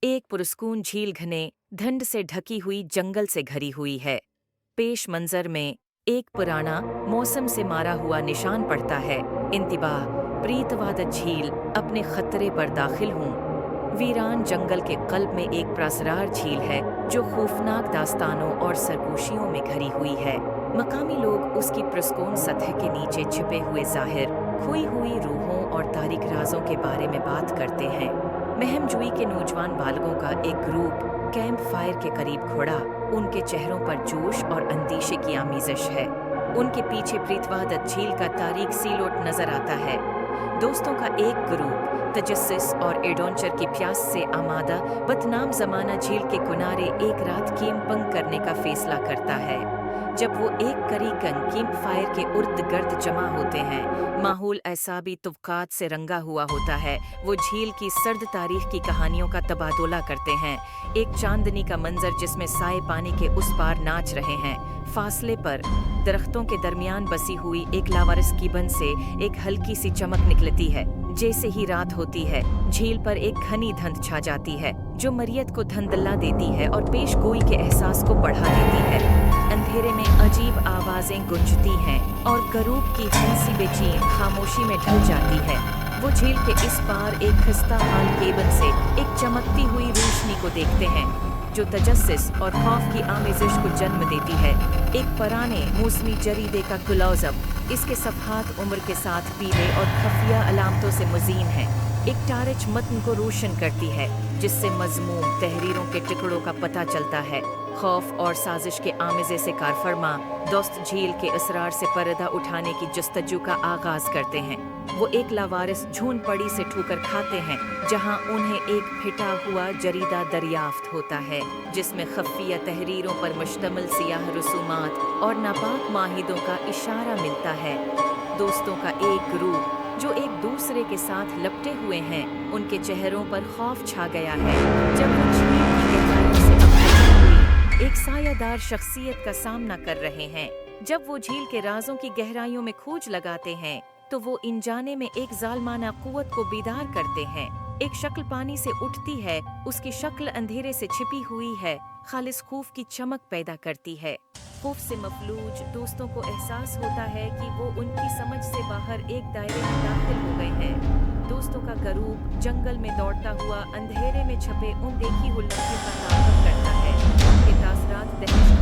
एक पुरस्कून झील घने धुंध से ढकी हुई जंगल से घिरी हुई है। पेश मंजर में एक पुराना मौसम से मारा हुआ निशान पड़ता है। इंतबाह प्रीतवादत झील अपने खतरे पर दाखिल हूँ। वीरान जंगल के कल्ब में एक प्रासरार झील है जो खौफनाक दास्तानों और सरगोशियों में घिरी हुई है। मकामी लोग उसकी पुरस्कून सतह के नीचे छिपे हुए जाहिर खोई हुई रूहों और तारीक राजों के बारे में बात करते हैं। महमजुई के नौजवान बालगों का एक ग्रुप कैंप फायर के करीब खड़ा, उनके चेहरों पर जोश और अंदेशे की आमिज़श है। उनके पीछे प्रीतवादत झील का तारीक सीलोट नजर आता है। दोस्तों का एक ग्रुप तजस्सुस और एडवेंचर की प्यास से आमादा बदनाम जमाना झील के किनारे एक रात कैंपिंग करने का फैसला करता है। जब वो एक करीकन कैंप फायर के उर्द गर्द जमा होते हैं, माहौल ऐसाबी तुफ़क़ात से रंगा हुआ होता है। वो झील की सर्द तारीख की कहानियों का तबादला करते हैं। एक चांदनी का मंजर जिसमें साए पानी के उस पार नाच रहे हैं। फासले पर दरख्तों के दरमियान बसी हुई एक लावारिस गिबन से एक हल्की सी चमक निकलती है। जैसे ही रात होती है, झील पर एक घनी धुंध छा जाती है जो मरियत को धंधला देती है और पेशगोई के एहसास को बढ़ा देती है। अंधेरे में अजीब आवाजें गूंजती हैं और गरूब की हंसी बेचैन खामोशी में ढल जाती है। वो झील के इस पार एक खस्ता हाल केबल से एक चमकती हुई रोशनी को देखते हैं जो तजस्सुस और खौफ की आमेज़श को जन्म देती है। एक पुराने मौसमी जरीदे का क्लोजअप, इसके सफ़हात उम्र के साथ पीले और खफिया अलामतों से मज़ीन है। एक टारच मतन को रोशन करती है जिससे मज़मूम तहरीरों के टुकड़ों का पता चलता है। खौफ और साजिश के आमिज़े से कारफरमा दोस्त झील के असरार से पर्दा उठाने की जस्तजू का आगाज़ करते हैं। वो एक लावारिस झून पड़ी से ठोकर खाते हैं जहां उन्हें एक फिटा हुआ जरीदा दरियाफ्त होता है जिसमें खफिया तहरीरों पर मुश्तमिल सियाह रसूमात और नापाक माहिदों का इशारा मिलता है। दोस्तों का एक ग्रुप जो एक दूसरे के साथ लपटे हुए हैं, उनके चेहरों पर खौफ छा गया है जब वो झील की गहराइयों से अपनी हुई एक सायादार शख्सियत का सामना कर रहे हैं। जब वो झील के राजों की गहराइयों में खोज लगाते हैं तो वो इंजाने में एक जालमाना कुव्वत को बीदार करते हैं। एक शक्ल पानी से उठती है, उसकी शक्ल अंधेरे से छिपी हुई है, खालिस खौफ की चमक पैदा करती है। खौफ से मफलूज दोस्तों को एहसास होता है कि वो उनकी समझ से बाहर एक दायरे में दाखिल हो गए हैं। दोस्तों का ग्रुप जंगल में दौड़ता हुआ अंधेरे में छपे उन देखी हुई लम्हों का ताक़ब करता है। उनके तासरात दहशत